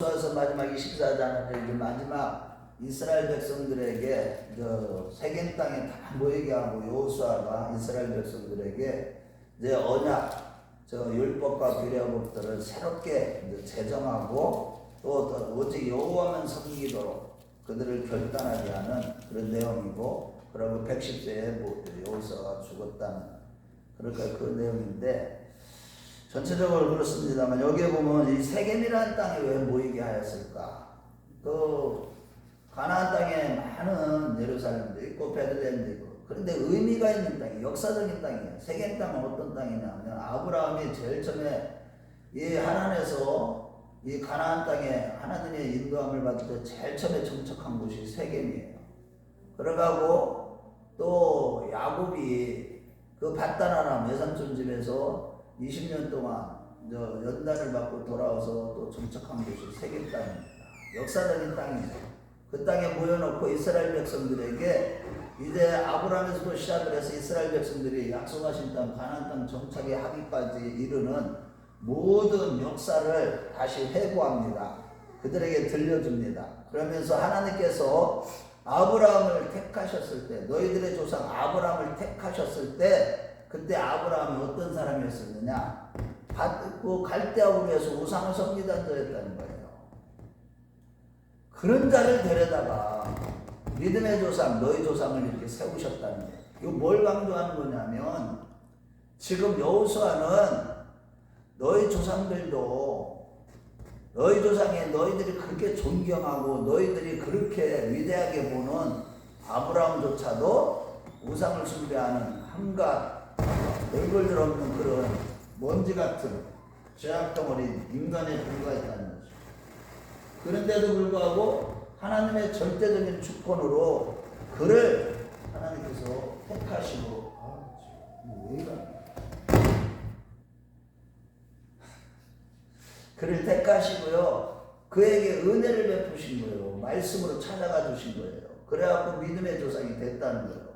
여호수아서 마지막 24장을 마지막 이스라엘 백성들에게 세겜 땅에 다 모이게 하고 여호수아가 이스라엘 백성들에게 이제 언약 율법과 규례법들을 새롭게 이제 제정하고 또 오직 여호와만 섬기도록 그들을 결단하게 하는 그런 내용이고, 그리고 110세에 여호수아가 죽었다는 그러니까 그 내용인데, 전체적으로 그렇습니다만 여기에 보면 이 세겜이라는 땅에 왜 모이게 하였을까? 또 가나안 땅에 많은 예루살렘도 있고 베들레헴도 있고, 그런데 의미가 있는 땅이 역사적인 땅이에요. 세겜 땅은 어떤 땅이냐면 아브라함이 제일 처음에 이 하란에서 이 가나안 땅에 하나님의 인도함을 받을 때 제일 처음에 정착한 곳이 세겜이에요. 그러고 또 야곱이 그 밧단아람 외삼촌 집에서 20년 동안 연단을 받고 돌아와서 또 정착한 곳이 세겜 땅입니다. 역사적인 땅이죠. 그 땅에 모여놓고 이스라엘 백성들에게 이제 아브라함에서도 시작을 해서 이스라엘 백성들이 약속하신 땅 가나안 땅 정착에 하기까지 이르는 모든 역사를 다시 회고합니다. 그들에게 들려줍니다. 그러면서 하나님께서 아브라함을 택하셨을 때, 너희들의 조상 아브라함을 택하셨을 때, 그때 아브라함이 어떤 사람이었느냐? 그 갈대아 우르에서 우상을 섬기던 자였다는 거예요. 그런 자를 데려다가 믿음의 조상, 너희 조상을 이렇게 세우셨다는 거예요. 이거 뭘 강조하는 거냐면, 지금 여호수아는 너희 조상들도, 너희 조상에 너희들이 그렇게 존경하고 너희들이 그렇게 위대하게 보는 아브라함조차도 우상을 숭배하는 한갓 얼굴들 없는 그런 먼지 같은 죄악덩어리 인간에 불과했다는 거죠. 그런데도 불구하고 하나님의 절대적인 주권으로 그를 하나님께서 택하시고, 왜 이러냐? 그를 택하시고요, 그에게 은혜를 베푸신 거예요. 말씀으로 찾아가 주신 거예요. 그래갖고 믿음의 조상이 됐다는 거예요.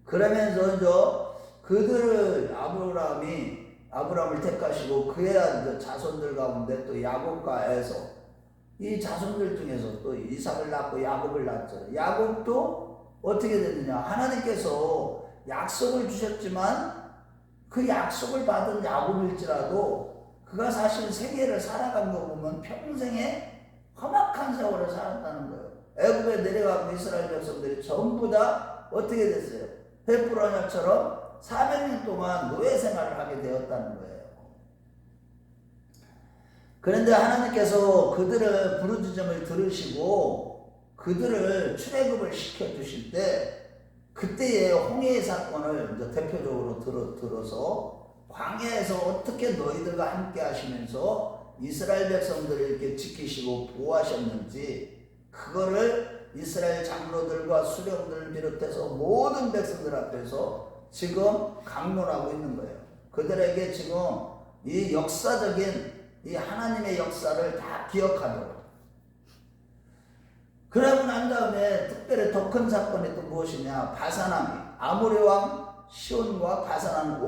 그러면서 그들을 아브라함을 택하시고 그의 자손들 가운데 또 야곱과 에서, 이 자손들 중에서 또 이삭을 낳고 야곱을 낳죠. 야곱도 어떻게 됐느냐? 하나님께서 약속을 주셨지만 그 약속을 받은 야곱일지라도 그가 사실 세계를 살아간 거 보면 평생에 험악한 세월을 살았다는 거예요. 애굽에 내려가고 이스라엘 백성들이 전부 다 어떻게 됐어요? 횃불 언약처럼 400년 동안 노예 생활을 하게 되었다는 거예요. 그런데 하나님께서 그들의 부르짖음을 들으시고 그들을 출애굽을 시켜주실 때, 그때의 홍해의 사건을 이제 대표적으로 들어서 광야에서 어떻게 너희들과 함께 하시면서 이스라엘 백성들을 이렇게 지키시고 보호하셨는지, 그거를 이스라엘 장로들과 수령들을 비롯해서 모든 백성들 앞에서 지금 강론하고 있는 거예요. 그들에게 지금 이 역사적인 이 하나님의 역사를 다 기억하도록. 그러고 난 다음에 특별히 더 큰 사건이 또 무엇이냐? 바산왕, 아모리 왕 시온과 바산왕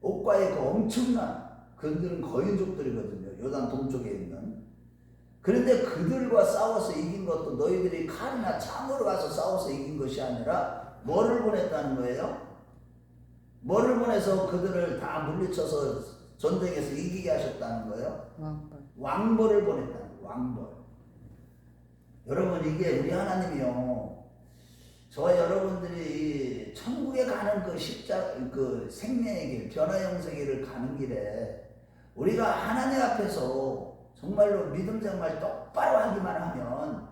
옥과의 그 엄청난, 그들은 거인족들이거든요. 요단 동쪽에 있는. 그런데 그들과 싸워서 이긴 것도 너희들이 칼이나 창으로 가서 싸워서 이긴 것이 아니라 뭐를 보냈다는 거예요? 뭐를 보내서 그들을 다 물리쳐서 전쟁에서 이기게 하셨다는 거예요? 왕벌을 보냈다는 거예요. 왕벌. 여러분, 이게 우리 하나님이요, 저와 여러분들이 천국에 가는 그 생명의 길, 변화 영생의 길을 가는 길에 우리가 하나님 앞에서 정말로 믿음 생활 똑바로 하기만 하면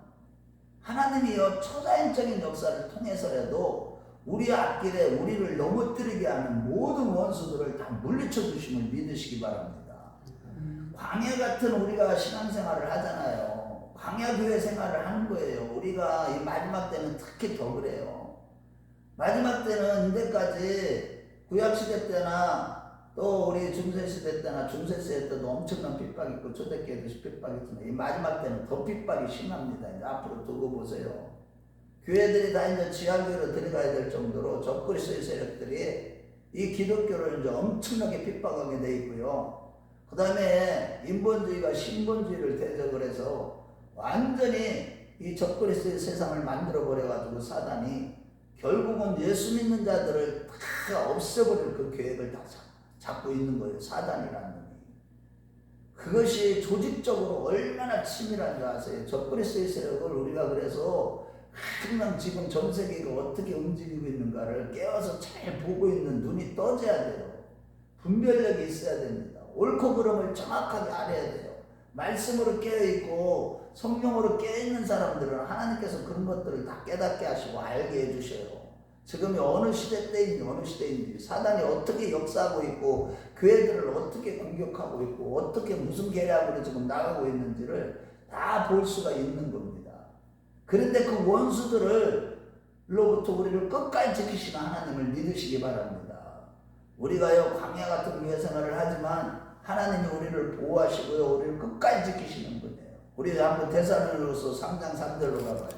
하나님이요, 초자연적인 역사를 통해서라도 우리 앞길에 우리를 넘어뜨리게 하는 모든 원수들을 다 물리쳐 주심을 믿으시기 바랍니다. 광야 같은 우리가 신앙생활을 하잖아요. 광야 교회 생활을 하는 거예요. 우리가 이 마지막 때는 특히 더 그래요. 마지막 때는 이때까지 구약시대 때나 또 우리 중세시대 때나 중세시대 때도 엄청난 핍박이 있고 초대교회도 핍박이 있지만 이 마지막 때는 더 핍박이 심합니다. 이제 앞으로 두고 보세요. 교회들이 다 이제 지하교회로 들어가야 될 정도로 적그리스도의 세력들이 이 기독교를 이제 엄청나게 핍박하게 돼 있고요. 그 그 다음에 인본주의가 신본주의를 대적을 해서 완전히 이 적그리스도의 세상을 만들어 버려가지고 사단이 결국은 예수 믿는 자들을 다 없애버릴 그 계획을 다 잡고 있는 거예요. 사단이라는 놈이. 그것이 조직적으로 얼마나 치밀한 줄 아세요? 적그리스도의 세력을 우리가 그래서 항상 지금 전 세계가 어떻게 움직이고 있는가를 깨워서 잘 보고 있는 눈이 떠져야 돼요. 분별력이 있어야 됩니다. 옳고 그름을 정확하게 알아야 돼요. 말씀으로 깨어있고 성령으로 깨어있는 사람들은 하나님께서 그런 것들을 다 깨닫게 하시고 알게 해주셔요. 지금이 어느 시대 때인지 사단이 어떻게 역사하고 있고 교회들을 어떻게 공격하고 있고 어떻게 무슨 계략으로 지금 나가고 있는지를 다 볼 수가 있는 겁니다. 그런데 그 원수들로부터 우리를 끝까지 지키시는 하나님을 믿으시기 바랍니다. 우리가요 광야 같은 교회 생활을 하지만 하나님이 우리를 보호하시고요 우리를 끝까지 지키시는 분이에요. 우리 한번 데살로니가후서 3장 3절로 가봐요.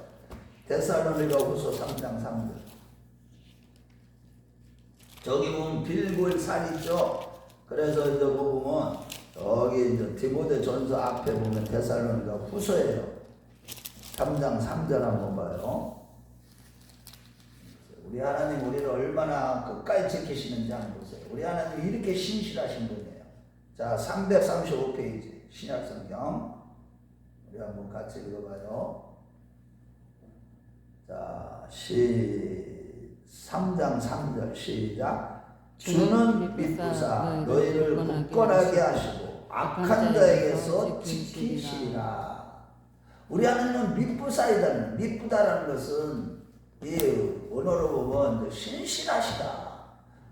데살로니가후서 3장 3절. 저기 보면 빌골산 있죠. 그래서 이제 보면 여기 이제 디모데전서 앞에 보면 데살로니가후서예요. 3장 3절 한번 봐요. 우리 하나님 우리를 얼마나 끝까지 지키시는지 한번 보세요. 우리 하나님 이렇게 신실하신 분이에요. 자, 335페이지 신약성경 우리 한번 같이 읽어봐요. 자, 3장 3절 시작. 주는 믿부사 너희를 굳건하게 하시고 악한 자에게서 지키시리라. 우리 하나님은 믿부사이다는, 믿부다라는 것은 이 언어로 보면 신실하시다.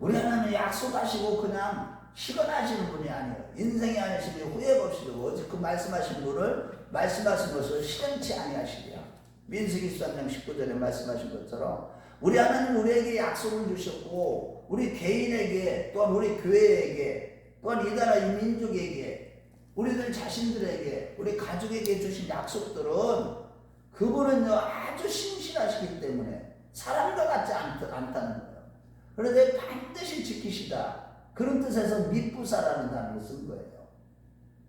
우리 하나님은 약속하시고 그냥 시건하시는 분이 아니에요. 인생이 아니시니 후회 없이도 오직 그 말씀하신 분을 말씀하신 것을 실현치 아니하시리라. 민수기 13장 19절에 말씀하신 것처럼 우리 하나님 우리에게 약속을 주셨고 우리 개인에게 또한 우리 교회에게 또한 이 나라 이 민족에게 우리들 자신들에게 우리 가족에게 주신 약속들은 그분은요 아주 신실하시기 때문에 사람과 같지 않다는 거예요. 그런데 반드시 지키시다. 그런 뜻에서 믿부사라는 단어를 쓴 거예요.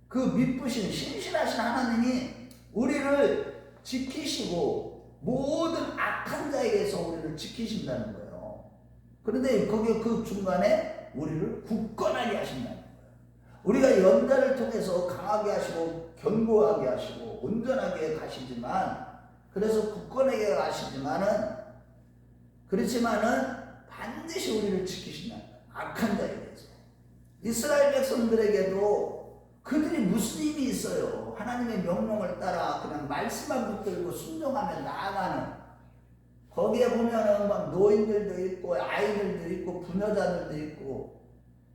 그 믿부신 신실하신 하나님이 우리를 지키시고 모든 악한 자에게서 우리를 지키신다는 거예요. 그런데 거기 그 중간에 우리를 굳건하게 하신다는 거예요. 우리가 연단을 통해서 강하게 하시고 견고하게 하시고 온전하게 가시지만 그래서 굳건하게 가시지만은 그렇지만은 반드시 우리를 지키신다는 거예요. 악한 자에게서. 이스라엘 백성들에게도 그들이 무슨 힘이 있어요. 하나님의 명령을 따라 그냥 말씀만 붙들고 순종하며 나아가는 거기에 보면은 막 노인들도 있고 아이들도 있고 부녀자들도 있고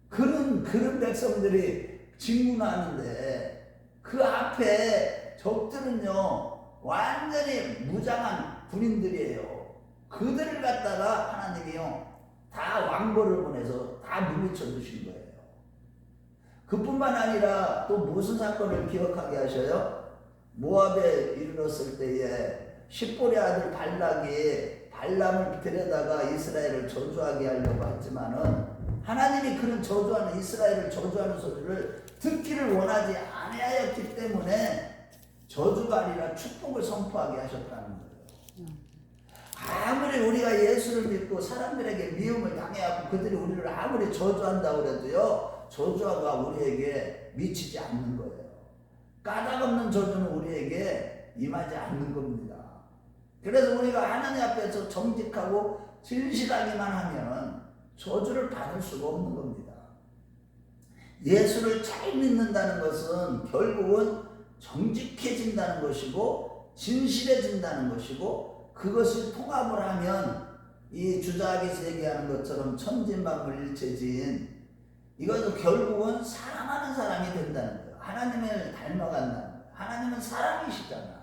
그런 백성들이 진군하는데 그 앞에 적들은요 완전히 무장한 군인들이에요. 그들을 갖다가 하나님이요 다 왕벌을 보내서 다 물리쳐 주신 거예요. 그뿐만 아니라 또 무슨 사건을 기억하게 하셔요? 모압에 이르렀을 때에 십볼의 아들 발락이 발람을 데려다가 이스라엘을 저주하게 하려고 했지만은 하나님이 그런 저주하는 이스라엘을 저주하는 소리를 듣기를 원하지 아니하였기 때문에 저주가 아니라 축복을 선포하게 하셨다는 거예요. 아무리 우리가 예수를 믿고 사람들에게 미움을 당해하고 그들이 우리를 아무리 저주한다고 해도요 저주가 우리에게 미치지 않는 거예요. 까닭없는 저주는 우리에게 임하지 않는 겁니다. 그래서 우리가 하나님 앞에서 정직하고 진실하기만 하면 저주를 받을 수가 없는 겁니다. 예수를 잘 믿는다는 것은 결국은 정직해진다는 것이고 진실해진다는 것이고 그것이 통합을 하면 이 주자학에서 얘기하는 것처럼 천진만물 일체진 이것은 결국은 사랑하는 사람이 된다는 거예요. 하나님을 닮아간다는 거예요. 하나님은 사랑이시잖아.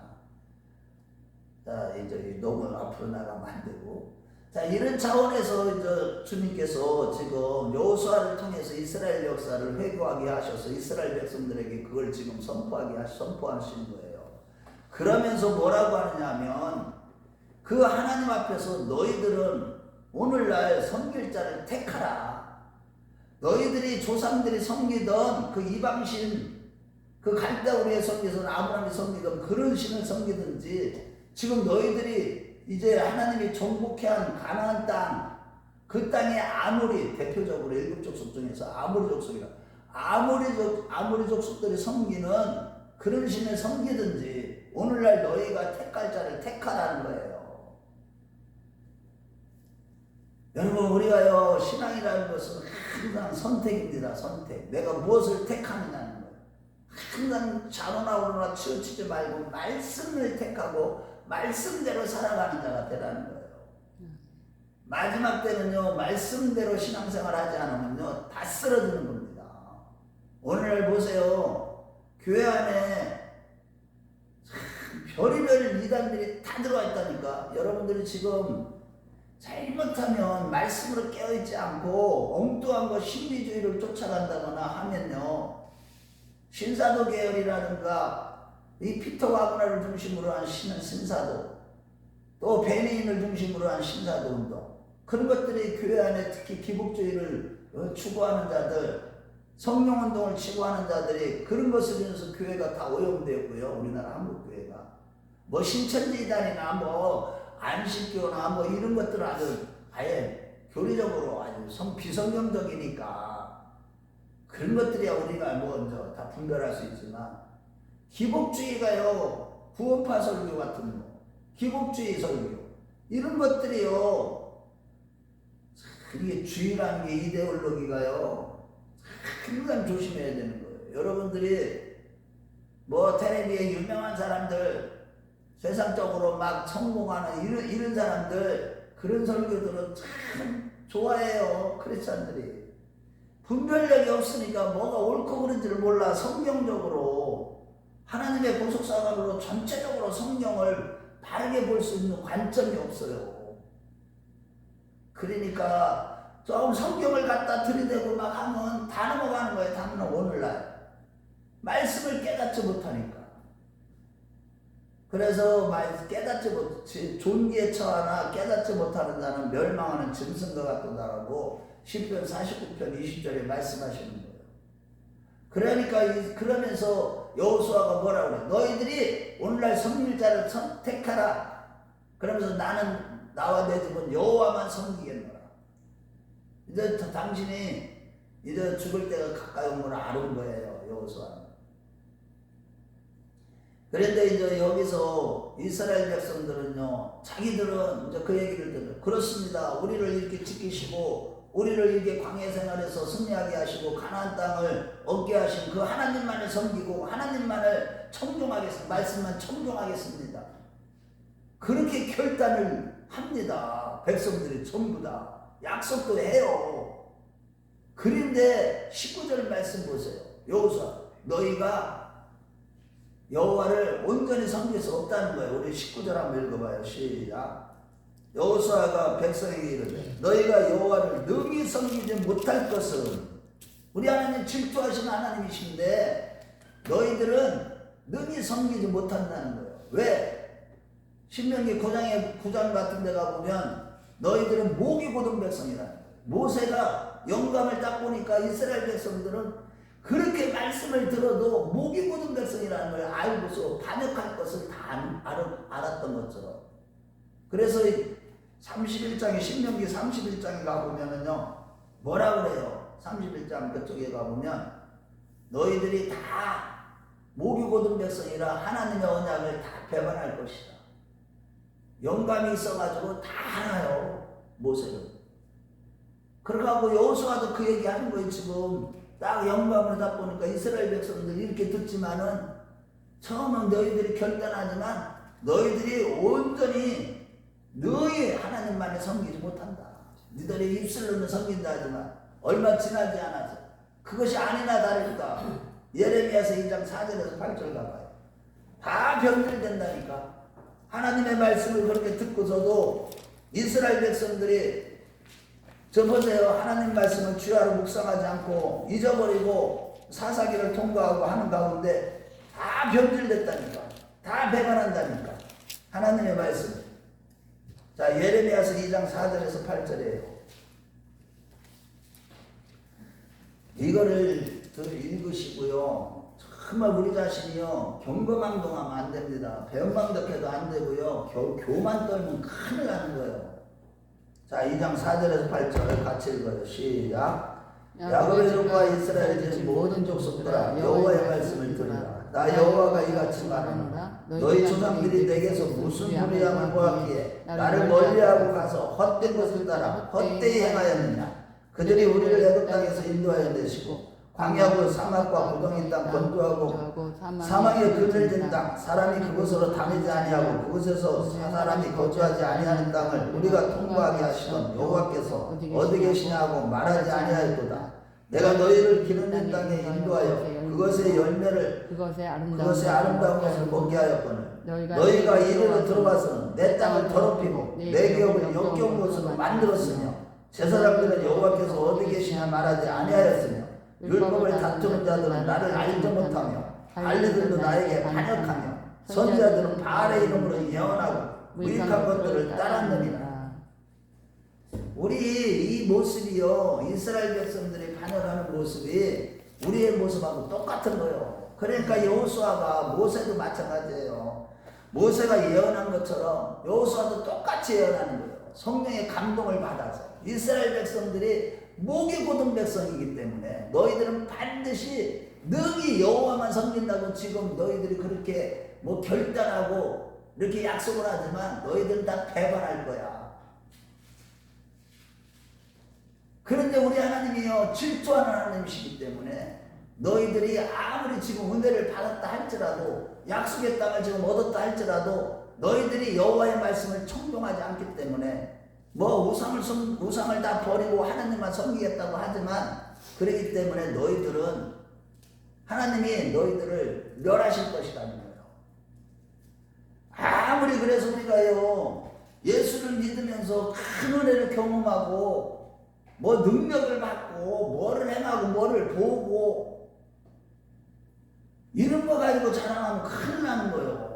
자, 이제 너무 앞으로 나가면 안 되고. 자, 이런 차원에서 이제 주님께서 지금 여호수아를 통해서 이스라엘 역사를 회고하게 하셔서 이스라엘 백성들에게 그걸 지금 선포하시는 거예요. 그러면서 뭐라고 하느냐면 그 하나님 앞에서 너희들은 오늘날 선길자를 택하라. 너희들이 조상들이 섬기던 그 이방신, 그 갈대우리에 섬기던 아브라함이 섬기던 그런 신을 섬기든지, 지금 너희들이 이제 하나님이 정복해 한 가나안 땅, 그 땅에 아모리, 대표적으로 일곱 족속 중에서 아모리 족속이라, 아모리 족속들이 섬기는 그런 신을 섬기든지, 오늘날 너희가 택할 자를 택하라는 거예요. 여러분, 우리가요, 신앙이라는 것은 항상 선택입니다. 선택. 내가 무엇을 택하느냐는 거예요. 항상 자로나 오로나 치우치지 말고 말씀을 택하고 말씀대로 살아가는 자가 되라는 거예요. 마지막 때는요, 말씀대로 신앙생활 하지 않으면요, 다 쓰러지는 겁니다. 오늘 보세요. 교회 안에 별의별 이단들이 다 들어와 있다니까. 여러분들이 지금 잘못하면 말씀으로 깨어있지 않고 엉뚱한 거 신비주의를 쫓아간다거나 하면요, 신사도 계열이라든가 이 피터 와그너를 중심으로 한 신사도, 또 베니인을 중심으로 한 신사도 운동, 그런 것들이 교회 안에 특히 기복주의를 추구하는 자들, 성령운동을 추구하는 자들이 그런 것을 인해서 교회가 다 오염되었고요. 우리나라 한국교회가 뭐 신천지단이나 뭐 안식교나 뭐 이런 것들은 아예 교리적으로 아주 비성경적이니까 그런 것들이야 우리가 먼저 다 분별할 수 있지만, 기복주의가요, 구원파 설교 같은 거, 기복주의 설교, 이런 것들이요, 이게 주의라는 게 이데올로기가요, 항상 조심해야 되는 거예요. 여러분들이 뭐 텔레비에 유명한 사람들, 세상적으로 막 성공하는 이런 사람들, 그런 설교들은 참 좋아해요. 크리스찬들이 분별력이 없으니까 뭐가 옳고 그른지를 몰라. 성경적으로 하나님의 보석사관으로 전체적으로 성경을 바르게 볼 수 있는 관점이 없어요. 그러니까 조금 성경을 갖다 들이대고 막 하면 다 넘어가는 거예요. 다 오늘날 말씀을 깨닫지 못하니까. 그래서 존귀에 처하나 깨닫지 못하는 자는 멸망하는 짐승과 같도다라고 시편 49편 20절에 말씀하시는 거예요. 그러니까 그러면서 여호수아가 뭐라고 그래? 너희들이 오늘날 섬길자를 선택하라. 그러면서 나는 나와 내 집은 여호와만 섬기겠노라. 이제 당신이 이제 죽을 때가 가까이 온 걸 아는 거예요, 여호수아는. 그런데 이제 여기서 이스라엘 백성들은요, 자기들은 이제 그 얘기를 들어요. 그렇습니다. 우리를 이렇게 지키시고, 우리를 이렇게 광야 생활에서 승리하게 하시고, 가나안 땅을 얻게 하신 그 하나님만을 섬기고, 하나님만을 청종하겠습니다. 말씀만 청종하겠습니다. 그렇게 결단을 합니다. 백성들이 전부 다. 약속도 해요. 그런데 19절 말씀 보세요. 여호수아, 너희가 여호와를 온전히 섬길 수 없다는 거예요. 우리 19절 한번 읽어봐요. 시작. 여호수아가 백성에게 이르되 너희가 여호와를 능히 섬기지 못할 것은, 우리 하나님 질투하시는 하나님이신데 너희들은 능히 섬기지 못한다는 거예요. 왜? 신명기 9장 같은 데 가보면 너희들은 목이 곧은 백성이라는 거예요. 모세가 영감을 딱 보니까 이스라엘 백성들은 그렇게 말씀을 들어도 목이 곧은 백성이라는 걸 알고서 반역할 것을 다 알았던 것처럼. 그래서 31장에 신명기 31장에 가보면은요, 뭐라 그래요? 31장 그쪽에 가보면 너희들이 다 목이 곧은 백성이라 하나님의 언약을 다 배반할 것이다. 영감이 있어가지고 다 알아요, 모세는. 그러고 여호수아도 그 얘기 하는 거예요. 지금 딱 영감을 다 보니까 이스라엘 백성들이 이렇게 듣지만은, 처음은 너희들이 결단하지만 너희들이 온전히 너희 하나님만을 섬기지 못한다. 너희들이 입술로는 섬긴다 하지만 얼마 지나지 않아서 그것이 아니나 다를까. 예레미야서 2장 4절에서 8절 가봐요. 다 변질된다니까. 하나님의 말씀을 그렇게 듣고서도 이스라엘 백성들이 저 보세요. 하나님 말씀을 주야로 묵상하지 않고 잊어버리고 사사기를 통과하고 하는 가운데 다 변질됐다니까. 다 배반한다니까. 하나님의 말씀. 자, 예레미야서 2장 4절에서 8절이에요. 이거를 읽으시고요. 정말 우리 자신이요 경거망동하면 안 됩니다. 배은망덕해도 안 되고요. 교만 떨면 큰일 나는 거예요. 자, 2장 4절에서 8절 같이 읽어요. 시작. 야곱의 종과 이스라엘의 모든 족속들아 여호와의 말씀을 들으라. 나 여호와가 이같이 말하노라. 너희 조상들이 내게서 무슨 불의함을 보았기에 나를 멀리하고 가서 헛된 것을 따라 헛되이 행하였느냐. 그들이 우리를 애굽 땅에서 인도하여 내시고 광야고 사막과 구덩이 땅 건조하고 사막에 그늘진 땅 사람이 그곳으로 다니지 아니하고 그곳에서 사람이 거주하지 아니하는 땅을 우리가 통과하게 하시던 여호와께서 어디 계시냐고 말하지 아니하였도다. 내가 너희를 기름진 땅에 인도하여 그것의 열매를 그것의 아름다운 것을 먹게 하였거늘 너희가 이리로 들어와서는 내 땅을 더럽히고 내 기업을 역겨운 곳으로 만들었으며 제사장들은 여호와께서 어디 계시냐 말하지 아니하였으며 율법을 다투는 자들은 나를 알지 못하며 관리들도 나에게 반역하며 선지자들은 바알의 이름으로 예언하고 무익한 것들을 따랐느니라. 우리 이 모습이요 이스라엘 백성들이 반역하는 모습이 우리의 모습하고 똑같은 거예요. 그러니까 여호수아가 모세도 마찬가지예요. 모세가 예언한 것처럼 여호수아도 똑같이 예언하는 거예요. 성령의 감동을 받아서 이스라엘 백성들이 목이 곧은 백성이기 때문에 너희들은 반드시 능히 여호와만 섬긴다고 지금 너희들이 그렇게 뭐 결단하고 이렇게 약속을 하지만 너희들은 다 배반할 거야. 그런데 우리 하나님이요 질투하는 하나님이시기 때문에 너희들이 아무리 지금 은혜를 받았다 할지라도 약속의 땅을 지금 얻었다 할지라도 너희들이 여호와의 말씀을 청종하지 않기 때문에 뭐 우상을 다 버리고 하나님만 섬기겠다고 하지만 그렇기 때문에 너희들은 하나님이 너희들을 멸하실 것이라는 거예요. 아무리 그래서 우리가요 예수를 믿으면서 큰 은혜를 경험하고 뭐 능력을 받고 뭐를 행하고 뭐를 보고 이런 거 가지고 자랑하면 큰일 나는 거예요.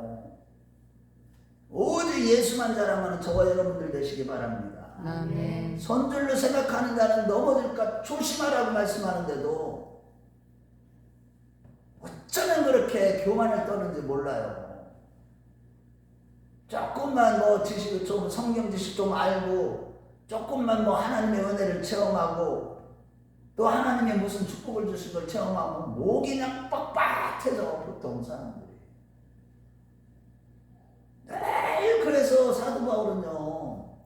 오직 예수만 자랑하는 저와 여러분들 되시기 바랍니다. 아멘. 선줄로 생각하는 자는 넘어질까 조심하라고 말씀하는데도 어쩌면 그렇게 교만을 떠는지 몰라요. 조금만 뭐 지식을 좀 성경 지식 좀 알고 조금만 뭐 하나님의 은혜를 체험하고 또 하나님의 무슨 축복을 주신 걸 체험하고 목이 그냥 빡빡해져 보통 사람들이. 매일 그래서 사도 바울은요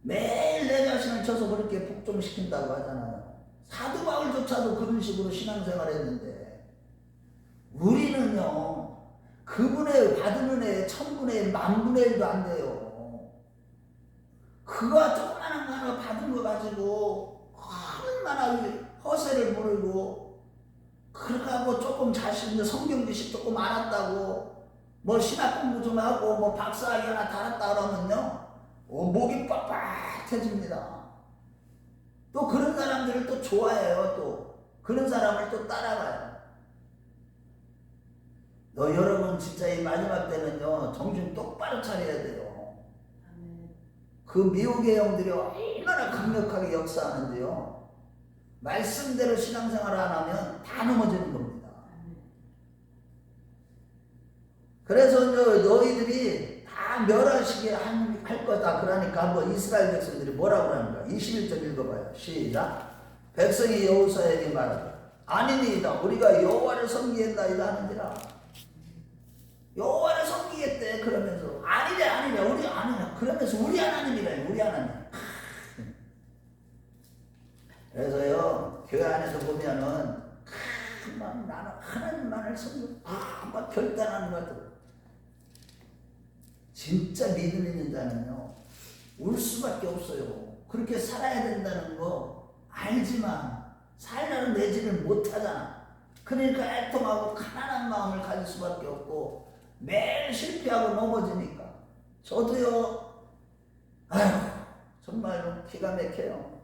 매일 내 자신을 쳐서 그렇게 복종시킨다고 하잖아요. 사도 바울조차도 그런 식으로 신앙생활 했는데 우리는요 그분의 받은 은혜의 1000분의 1, 10,000분의 1도 안 돼요. 그가 조그마한 거 하나 받은 거 가지고 얼마나 허세를 부르고 그렇게 하고 조금 자신의 성경 지식 조금 알았다고 뭐 신학 공부 좀 하고 뭐 박사학위 하나 달았다 그러면요 목이 빡빡해집니다. 또 그런 사람들을 또 좋아해요. 또 그런 사람을 또 따라가요. 여러분 진짜 이 마지막 때는요 정신 똑바로 차려야 돼요. 그 미혹의 영들이 얼마나 강력하게 역사하는데요 말씀대로 신앙생활을 안 하면 다 넘어지는 겁니다. 그래서 너희들이 다 멸하시게 할 거다. 그러니까 뭐 이스라엘 백성들이 뭐라고 하는가? 21절 읽어봐요. 시작. 백성이 여호수아에게 말하되 아니니이다. 우리가 여호와를 섬기겠나이다 하는지라. 여호와를 섬기겠대. 그러면서 아니래 우리 아니냐. 그러면서 우리 하나님이래. 우리 하나님. 그래서요 교회 안에서 보면은 나는 하나님만을 섬기고 막 결단하는 것 같아요. 진짜 믿음 있는 자는요 울 수밖에 없어요. 그렇게 살아야 된다는 거 알지만 살려는 내지를 못하잖아. 그러니까 애통하고 가난한 마음을 가질 수밖에 없고 매일 실패하고 넘어지니까 저도요 아휴 정말 기가 막혀요.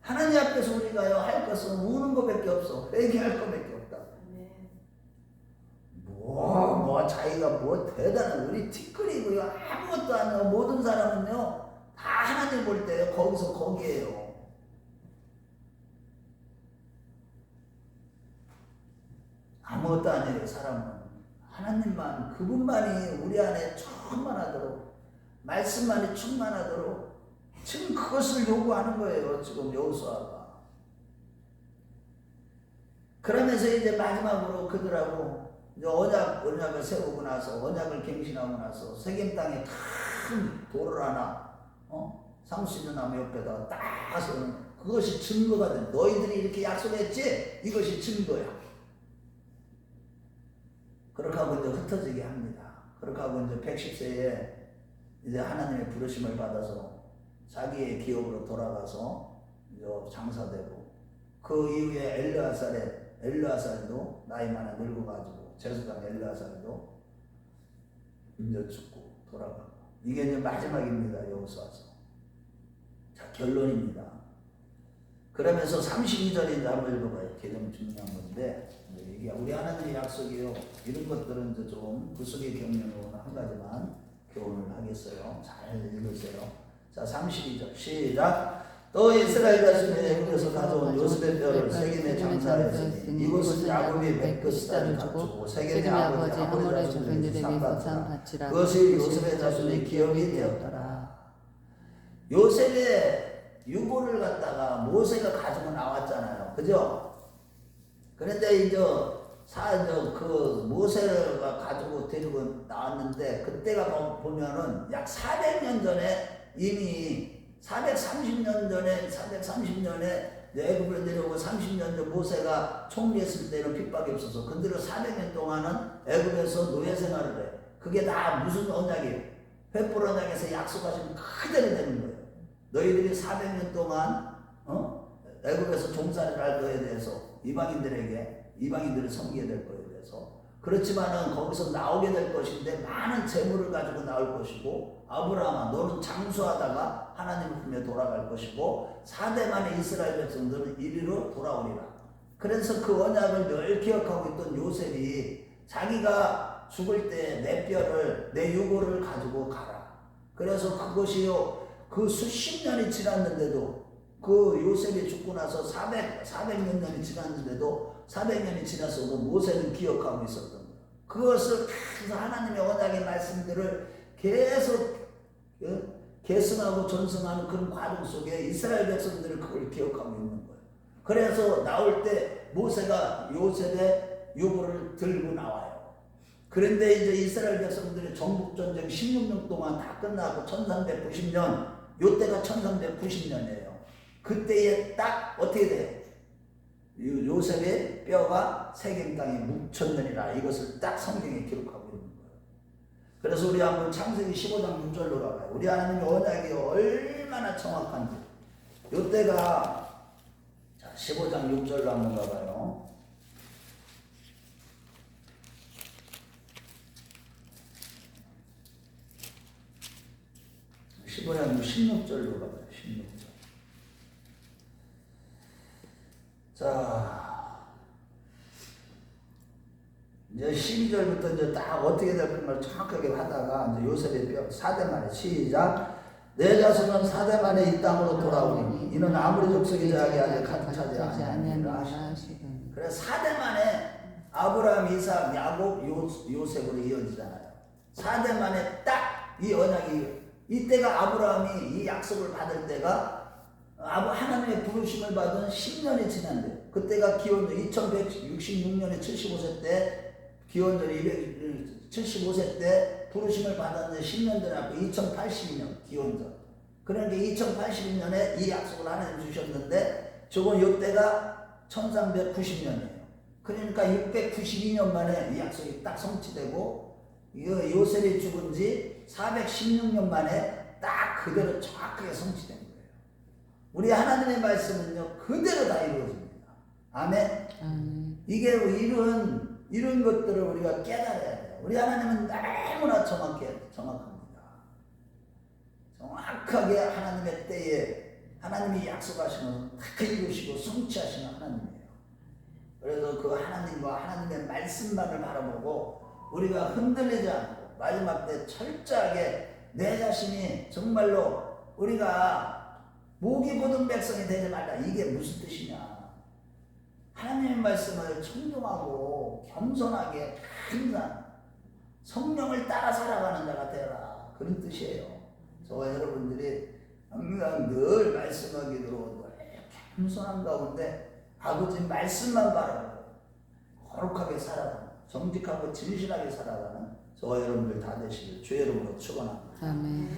하나님 앞에서 우리가요 할 것은 우는 것밖에 없어. 회개할 것밖에 없다. 뭐 자기가 뭐 대단한 우리 티끌이고요 아무것도 아니에요. 모든 사람은요 다 하나님 볼 때요 거기서 거기에요. 사람은 하나님만, 그분만이 우리 안에 충만하도록, 말씀만이 충만하도록 지금 그것을 요구하는 거예요. 지금 여호수아가. 그러면서 이제 마지막으로 그들하고 이제 언약을 세우고 나서, 언약을 갱신하고 나서 세겜 땅에 큰 돌을 하나 상수있는 나무 옆에다가 딱 세우는, 그것이 증거가 돼. 너희들이 이렇게 약속했지? 이것이 증거야. 그렇게 하고 이제 흩어지게 합니다. 그렇게 하고 이제 110세에 이제 하나님의 부르심을 받아서 자기의 기업으로 돌아가서 이제 장사되고, 그 이후에 엘르아살도 나이 많아 늙어가지고, 제사장 엘르아살도 이제 죽고 돌아가고, 이게 이제 마지막입니다. 여호수아서. 자, 결론입니다. 그러면서 32절에 이제 한번 읽어봐요. 이게 좀 중요한 건데, 이게 우리 하나님의 약속이요. 이런 것들은 이제 좀 구속의 경륜으로 한 가지만 교훈을 하겠어요. 잘 읽으세요. 자, 32절 시작. 또 이스라엘 자손이 애굽에서 가져온 요셉의 뼈를 세겜에 장사하였으니 이곳은 야곱이 백그스다를 갖추고 세겜의 아버지 하몰의 자손들에게 산 밭이라. 그것이 요셉의 자손의 기업이 되었더라. 요셉의 유고를 갖다가 모세가 가지고 나왔잖아요. 그죠? 그런데 이제 그 모세가 가지고 데리고 나왔는데, 그때가 보면은 약 400년 전에, 이미 430년에 애굽으로 내려오고 30년 전 모세가 총리했을 때는 핍박이 없어서 그들은 400년 동안은 애굽에서 노예 생활을 해. 그게 다 무슨 언약이에요? 횃불 언약에서 약속하신 그대로 되는 거예요. 너희들이 400년 동안 애굽에서 종살이를 할 거에 대해서 이방인들을 섬기게 될 거에 대해서, 그렇지만은 거기서 나오게 될 것인데 많은 재물을 가지고 나올 것이고, 아브라함아 너는 장수하다가 하나님 품에 돌아갈 것이고 4대 만에 이스라엘 백성들은 이리로 돌아오리라. 그래서 그 언약을 늘 기억하고 있던 요셉이 자기가 죽을 때 내 유고를 가지고 가라. 그래서 그것이요, 그 수십 년이 지났는데도, 그 요셉이 죽고 나서 400몇 년이 지났는데도, 400년이 지났어도 모세는 기억하고 있었던 거예요. 그것을 계속 하나님의 언약의 말씀들을 계속 계승하고 전승하는 그런 과정 속에 이스라엘 백성들은 그걸 기억하고 있는 거예요. 그래서 나올 때 모세가 요셉의 유고를 들고 나와요. 그런데 이제 이스라엘 백성들의 정복전쟁 16년 동안 다 끝나고 1390년, 요때가 1390년이에요. 그때에 딱 어떻게 돼요? 요셉의 뼈가 세겜 땅에 묻혔느니라. 이것을 딱 성경에 기록하고 있는 거예요. 그래서 우리 한번 창세기 15장 6절로 가봐요. 우리 하나님의 언약이 얼마나 정확한지. 요때가, 자, 15장 6절로 한번 가봐요. 시보야 16절로 가봐요. 16절. 자, 이제 12절부터 이제 딱 어떻게 될 걸 정확하게 하다가 이제 요셉의 뼈 4대 만에 시작. 내 자손은 4대 만에 이 땅으로 돌아오니 이는 아무리 족속이 자기에게 가득 차지 아니하니라 하시니. 그래서 4대 만에 아브라함, 이삭, 야곱, 요셉으로 이어지잖아요. 4대 만에 딱 이 언약이, 이때가 아브라함이 이 약속을 받을 때가 하나님의 부르심을 받은 10년이 지난데, 그때가 기원전 2166년에 75세 때, 기원전 275세 때 부르심을 받았는데 10년 전에 2082년 기원전. 그러니까 2082년에 이 약속을 하나님 주셨는데, 저건 요때가 1390년이에요. 그러니까 692년 만에 이 약속이 딱 성취되고, 요셉이 죽은 지 416년 만에 딱 그대로 정확하게 성취된 거예요. 우리 하나님의 말씀은요, 그대로 다 이루어집니다. 아멘. 이게 이런 것들을 우리가 깨달아야 돼요. 우리 하나님은 너무나 정확합니다. 정확하게 하나님의 때에 하나님이 약속하시는 다 이루시고 성취하시는 하나님이에요. 그래서 그 하나님과 하나님의 말씀만을 바라보고 우리가 흔들리지 않고 마지막 때 철저하게 내 자신이 정말로 우리가 목이 고든 백성이 되지 말라. 이게 무슨 뜻이냐? 하나님의 말씀을 청종하고 겸손하게 항상 성령을 따라 살아가는 자가 되라. 그런 뜻이에요. 저와 여러분들이 항상 늘 말씀하기로 겸손한 가운데 아버지 말씀만 바라보고 거룩하게 살아가는, 정직하고 진실하게 살아가는 저와 여러분들 다 되시길 주의 이름으로 축원합니다. 아멘.